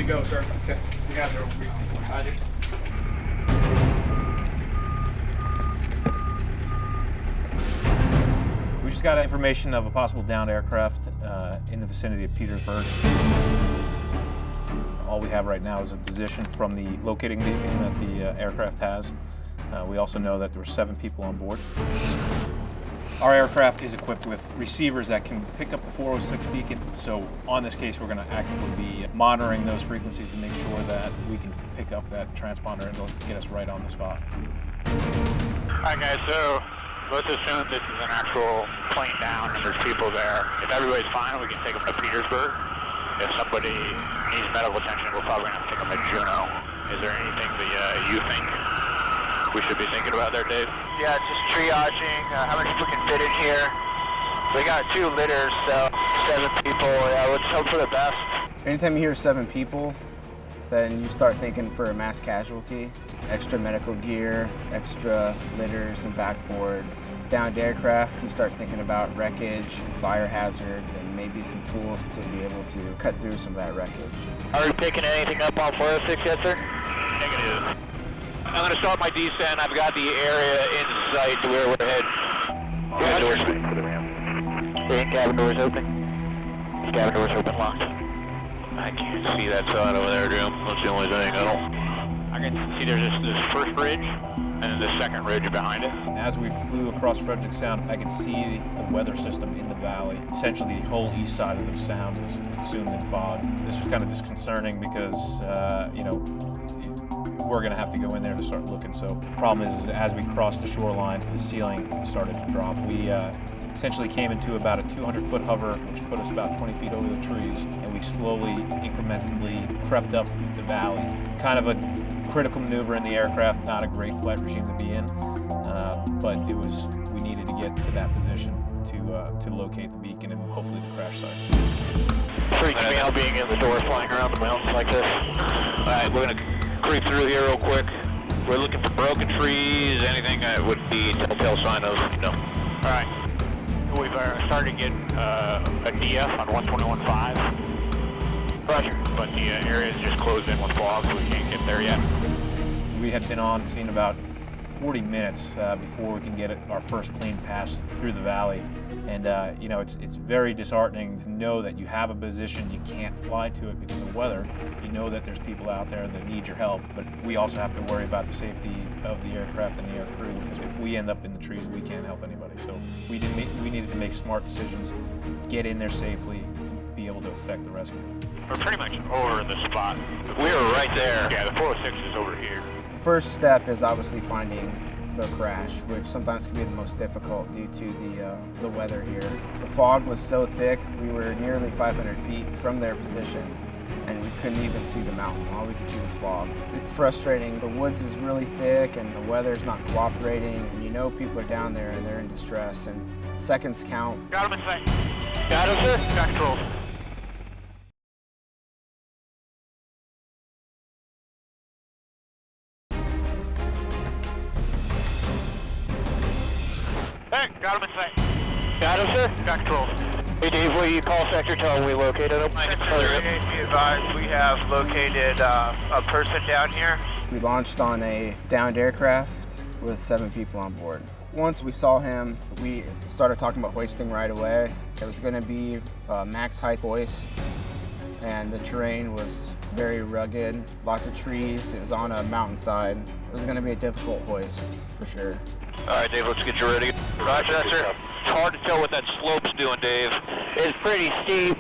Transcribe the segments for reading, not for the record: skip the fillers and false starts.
go, sir. Okay. You guys are over. Roger. We just got information of a possible downed aircraft in the vicinity of Petersburg. All we have right now is a position from the locating beacon that the aircraft has. We also know that there were 7 people on board. Our aircraft is equipped with receivers that can pick up the 406 beacon, so on this case we're going to actively be monitoring those frequencies to make sure that we can pick up that transponder and it'll get us right on the spot. Alright guys, so let's assume this is an actual plane down and there's people there. If everybody's fine, we can take them to Petersburg. If somebody needs medical attention, we're probably going to take them to Juneau. Is there anything that you think we should be thinking about there, Dave? Yeah, just triaging, how many people can fit in here. We got 2 litters, so 7 people. Yeah, let's hope for the best. Anytime you hear 7 people, then you start thinking for a mass casualty. Extra medical gear, extra litters and backboards. Downed aircraft, you start thinking about wreckage and fire hazards and maybe some tools to be able to cut through some of that wreckage. Are we picking anything up on 406 yet, sir? Negative. I'm going to start my descent. I've got the area in sight to where we're headed. Cabin doors for the ramp. Cabin doors open. Cabin doors open, locked. I can't see that side over there, Jim. That's the only thing. I can see there's this first ridge and then the second ridge behind it. As we flew across Frederick Sound, I could see the weather system in the valley. Essentially, the whole east side of the sound was consumed in fog. This was kind of disconcerting because, you know, we're going to have to go in there to start looking. So the problem is as we crossed the shoreline, the ceiling started to drop. We essentially came into about a 200-foot hover, which put us about 20 feet over the trees, and we slowly, incrementally crept up the valley. Kind of a critical maneuver in the aircraft, not a great flight regime to be in, but we needed to get to that position to locate the beacon and hopefully the crash site. Freaks me out being in the door flying around the mountains like this. All right, we're going to creep through here real quick. We're looking for broken trees, anything that would be a telltale sign of, no. All right. We've started getting a DF on 121.5. Roger. But the area is just closed in with fog, so we can't get there yet. We had been on scene about 40 minutes before we can get our first plane pass through the valley. And you know, it's very disheartening to know that you have a position, you can't fly to it because of weather. You know that there's people out there that need your help, but we also have to worry about the safety of the aircraft and the air crew, because if we end up in the trees, we can't help anybody. So we needed to make smart decisions, get in there safely to be able to effect the rescue. We're pretty much over the spot. We were right there. Yeah, the 406 is over here. First step is obviously finding the crash, which sometimes can be the most difficult due to the weather here. The fog was so thick, we were nearly 500 feet from their position, and we couldn't even see the mountain. All we could see was fog. It's frustrating. The woods is really thick, and the weather's not cooperating, and you know people are down there and they're in distress, and seconds count. Got him in sight. Got him, sir. Got control. Hey, got him in sight. Got him, sir. Got control. Hey, Dave, will you call Sector tell him we located him? Be advised, we have located a person down here. We launched on a downed aircraft with 7 people on board. Once we saw him, we started talking about hoisting right away. It was going to be a max height hoist, and the terrain was very rugged, lots of trees. It was on a mountainside. It was going to be a difficult hoist, for sure. All right, Dave, let's get you ready. Roger that, sir. It's hard to tell what that slope's doing, Dave. It's pretty steep.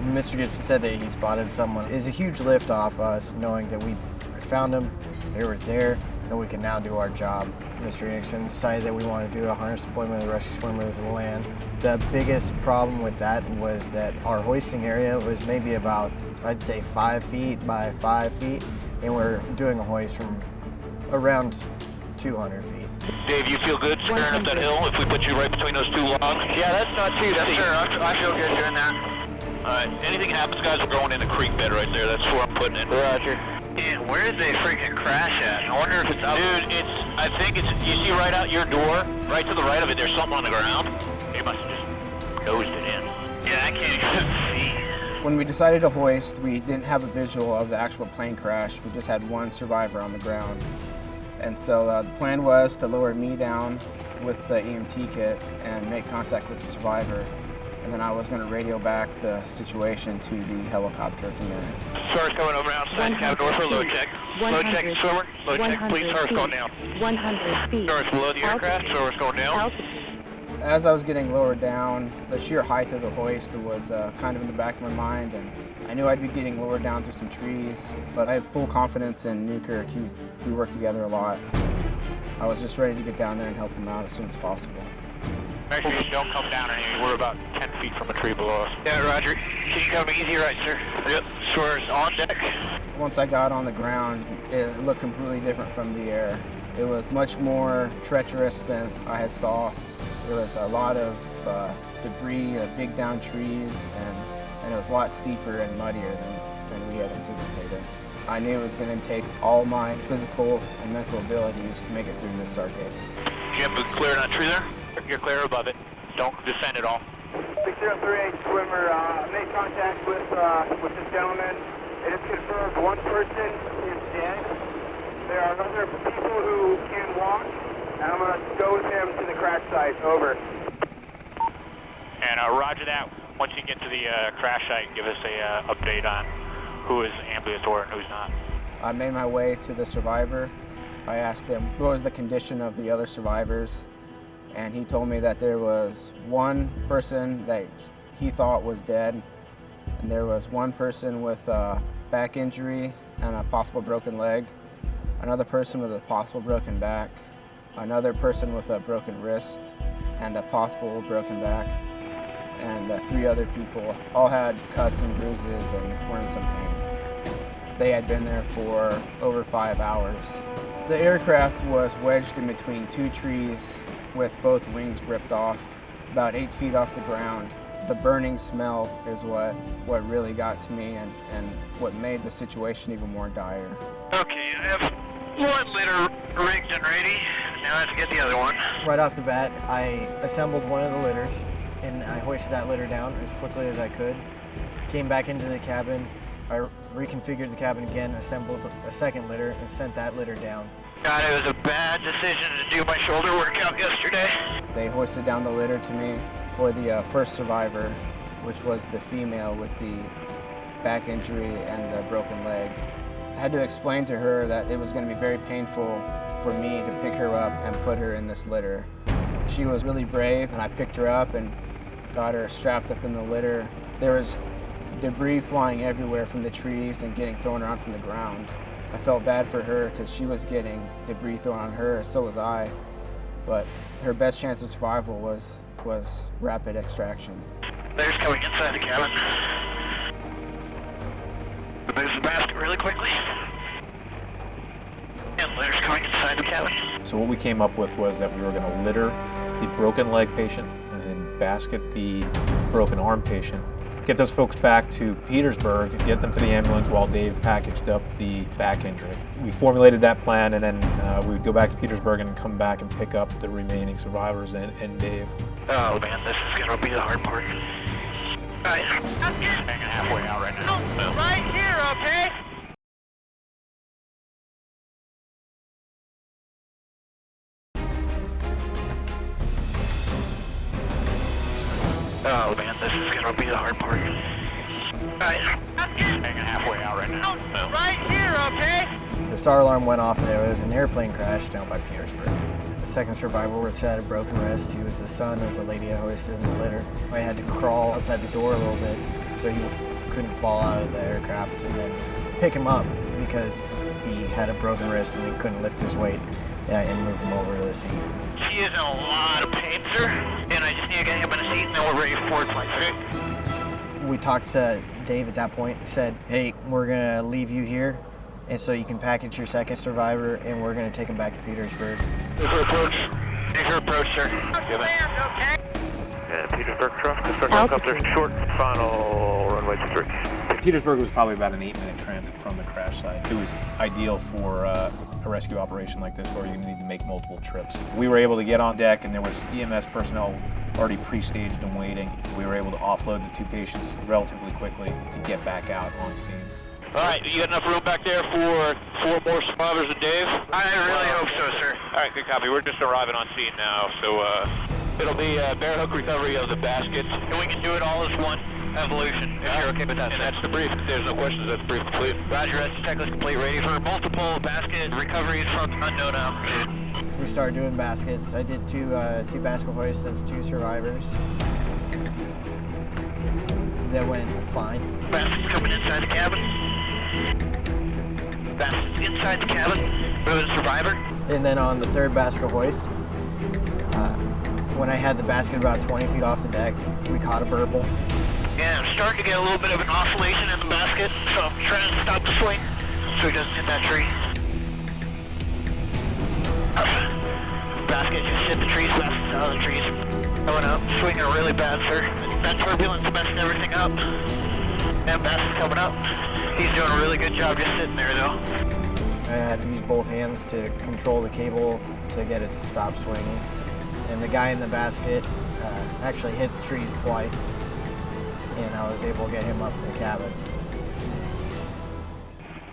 Mr. Gibson said that he spotted someone. It's a huge lift off us, knowing that we found them, they were there, and we can now do our job. Mr. Anderson decided that we wanted to do a harness deployment of the rescue swimmers and land. The biggest problem with that was that our hoisting area was maybe about, I'd say, 5 feet by 5 feet, and we're doing a hoist from around 200 feet. Dave, you feel good squaring up that hill if we put you right between those 2 logs? Yeah, that's not too bad, sir. I feel good doing that. All right, anything happens, guys, we're going in the creek bed right there. That's where I'm putting it. Roger. Man, where did they freaking crash at? I wonder if it's up. Dude, I think it's, you see right out your door, right to the right of it, there's something on the ground. They must have just nosed it in. Yeah, I can't even see. When we decided to hoist, we didn't have a visual of the actual plane crash. We just had one survivor on the ground. And so the plan was to lower me down with the EMT kit and make contact with the survivor. And then I was going to radio back the situation to the helicopter from there. Source coming over outside cabin door for load check. Load check, swimmer. Load check, please. Source going down. 100 feet. Source below the aircraft. Source going down. As I was getting lowered down, the sheer height of the hoist was kind of in the back of my mind, and I knew I'd be getting lowered down through some trees, but I had full confidence in Newkirk. We worked together a lot. I was just ready to get down there and help him out as soon as possible. Make sure you don't come down or anything. We're about 10 feet from a tree below us. Yeah, Roger. Can you come easy right, sir? Yep. Source on deck. Once I got on the ground, it looked completely different from the air. It was much more treacherous than I had saw. There was a lot of debris, big down trees, and it was a lot steeper and muddier than we had anticipated. I knew it was going to take all my physical and mental abilities to make it through this sarcase. Jim, clear on that tree there? You're clear above it. Don't descend at all. 6038 swimmer, made contact with this gentleman. It is confirmed one person is dead. There are other people who can walk, and I'm going to go with him to the crash site. Over. And roger that. Once you get to the crash site, give us a update on who is ambulatory and who's not. I made my way to the survivor. I asked him what was the condition of the other survivors, and he told me that there was one person that he thought was dead, and there was one person with a back injury and a possible broken leg, another person with a possible broken back, another person with a broken wrist and a possible broken back, and 3 other people all had cuts and bruises and were in some pain. They had been there for over 5 hours. The aircraft was wedged in between 2 trees with both wings ripped off, about 8 feet off the ground. The burning smell is what really got to me and what made the situation even more dire. Okay, I have one litter rigged and ready. Now let's get the other one. Right off the bat, I assembled one of the litters and I hoisted that litter down as quickly as I could. Came back into the cabin. I reconfigured the cabin again, assembled a second litter, and sent that litter down. God, it was a bad decision to do my shoulder workout yesterday. They hoisted down the litter to me for the first survivor, which was the female with the back injury and the broken leg. I had to explain to her that it was going to be very painful for me to pick her up and put her in this litter. She was really brave, and I picked her up and got her strapped up in the litter. There was debris flying everywhere from the trees and getting thrown around from the ground. I felt bad for her because she was getting debris thrown on her, so was I. But her best chance of survival was rapid extraction. There's coming inside the cabin. Move the basket really quickly. And there's coming inside the cabin. So what we came up with was that we were going to litter the broken leg patient and then basket the broken arm patient. Get those folks back to Petersburg and get them to the ambulance while Dave packaged up the back injury. We formulated that plan, and then we would go back to Petersburg and come back and pick up the remaining survivors and Dave. Oh man, this is gonna be the hard part. Alright, hanging halfway out right now. Right here, okay? Oh man, this is gonna be the hard part. Alright, hanging halfway out right now. Right here, okay? The SAR alarm went off and there was an airplane crash down by Petersburg. The second survivor was had a broken wrist. He was the son of the lady I hoisted in the litter. I had to crawl outside the door a little bit so he couldn't fall out of the aircraft, and then pick him up because he had a broken wrist and he couldn't lift his weight, and move him over to the seat. She is in a lot of pain, sir, and I just need to get him in a seat and then we're ready for forward flight, okay? We talked to Dave at that point and said, hey, we're gonna leave you here, and so you can package your second survivor, and we're gonna take him back to Petersburg. Ready for approach. Ready for approach, sir. Good. Okay. And Petersburg traffic, start helicopter, short, final, runway 23. Petersburg was probably about an 8-minute transit from the crash site. It was ideal for a rescue operation like this where you need to make multiple trips. We were able to get on deck and there was EMS personnel already pre-staged and waiting. We were able to offload the 2 patients relatively quickly to get back out on scene. All right, you got enough room back there for 4 more survivors and Dave? I really hope so, sir. All right, good copy. We're just arriving on scene now, so it'll be bear hook recovery of the baskets. And we can do it all as one evolution, if you're okay with that, And sir. that's the brief. If there's no questions, that's the brief complete. Roger, that's checklist complete. Ready for multiple basket recoveries from unknown altitude. We started doing baskets. I did two basket hoists of 2 survivors. That went fine. Baskets coming inside the cabin. Baskets inside the cabin. Moving survivor. And then on the 3rd basket hoist, when I had the basket about 20 feet off the deck, we caught a burble. Yeah, I'm starting to get a little bit of an oscillation in the basket, so I'm trying to stop the swing so he doesn't hit that tree. Basket just hit the trees, basket's out of the trees. Going up, swinging really bad, sir. That turbulence messing everything up. And basket's coming up. He's doing a really good job just sitting there, though. I had to use both hands to control the cable to get it to stop swinging. And the guy in the basket actually hit the trees twice, and I was able to get him up in the cabin.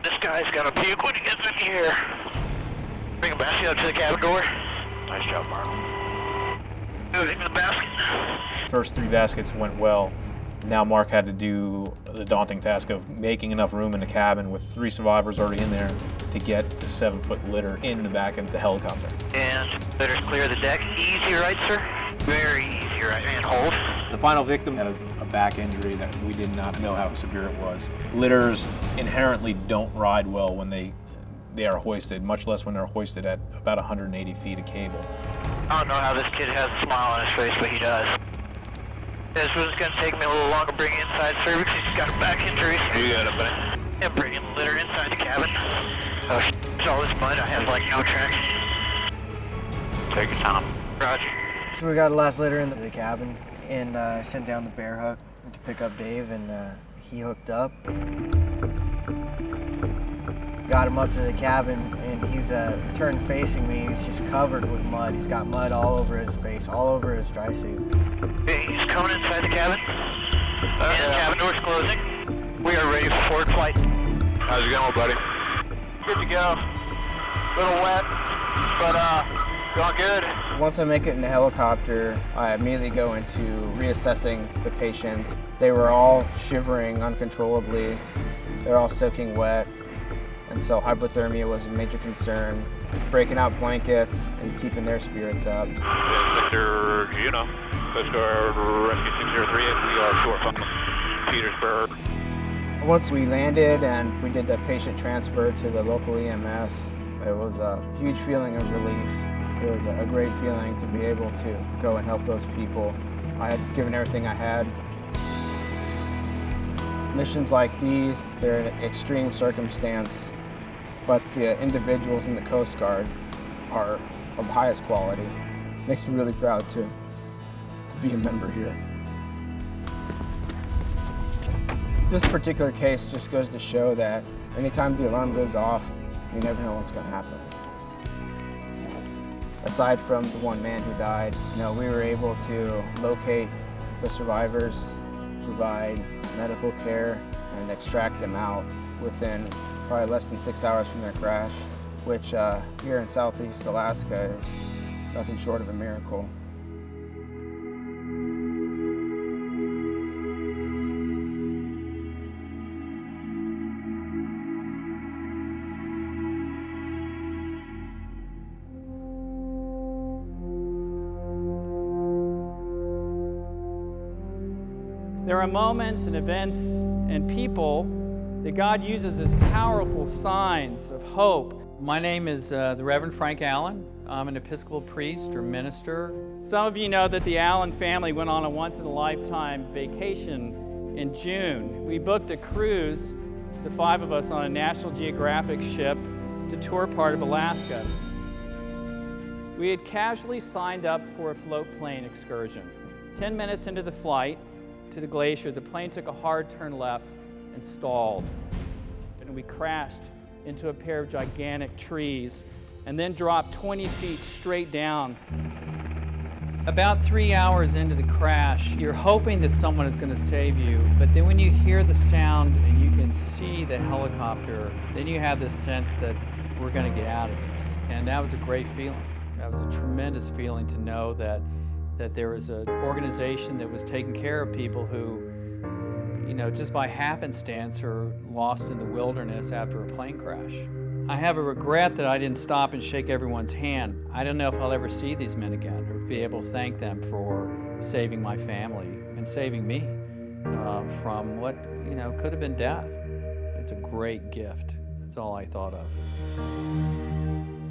This guy's gonna puke when he gets in here. Bring a basket up to the cabin door. Nice job, Mark. Moving the basket. First 3 baskets went well. Now Mark had to do the daunting task of making enough room in the cabin with 3 survivors already in there to get the 7-foot litter in the back of the helicopter. And litter's clear of the deck. Easy right, sir? Very easy right, and hold. The final victim had a back injury that we did not know how severe it was. Litters inherently don't ride well when they are hoisted, much less when they're hoisted at about 180 feet of cable. I don't know how this kid has a smile on his face, but he does. This was going to take me a little longer bringing inside service. He's got a back injury. You got it, buddy. And bringing the litter inside the cabin. Oh, it's all this mud. I have like no traction. Take your time. Roger. So we got the last litter in the cabin, and I sent down the bear hook to pick up Dave, and he hooked up. Got him up to the cabin, and he's turned facing me. He's just covered with mud. He's got mud all over his face, all over his dry suit. Okay, he's coming inside the cabin. And the cabin door's closing. We are ready for forward flight. How's it going, buddy? Good to go. A little wet, but going good. Once I make it in the helicopter, I immediately go into reassessing the patients. They were all shivering uncontrollably. They're all soaking wet. And so hypothermia was a major concern. Breaking out blankets and keeping their spirits up. Mr. Juno, Coast Guard Rescue 6038, we are short from Petersburg. Once we landed and we did the patient transfer to the local EMS, it was a huge feeling of relief. It was a great feeling to be able to go and help those people. I had given everything I had. Missions like these, they're an extreme circumstance, but the individuals in the Coast Guard are of the highest quality. It makes me really proud to be a member here. This particular case just goes to show that anytime the alarm goes off, you never know what's going to happen. Aside from the one man who died, we were able to locate the survivors, provide medical care, and extract them out within probably less than 6 hours from their crash, which here in Southeast Alaska is nothing short of a miracle. There are moments and events and people that God uses as powerful signs of hope. My name is the Reverend Frank Allen. I'm an Episcopal priest or minister. Some of you know that the Allen family went on a once-in-a-lifetime vacation in June. We booked a cruise, the 5 of us, on a National Geographic ship to tour part of Alaska. We had casually signed up for a float plane excursion. 10 minutes into the flight to the glacier, the plane took a hard turn left and stalled. And we crashed into a pair of gigantic trees and then dropped 20 feet straight down. About 3 hours into the crash, you're hoping that someone is going to save you, but then when you hear the sound and you can see the helicopter, then you have this sense that we're going to get out of this. And that was a great feeling. That was a tremendous feeling to know that there was an organization that was taking care of people who, you know, just by happenstance are lost in the wilderness after a plane crash. I have a regret that I didn't stop and shake everyone's hand. I don't know if I'll ever see these men again or be able to thank them for saving my family and saving me from what, you know, could have been death. It's a great gift. That's all I thought of.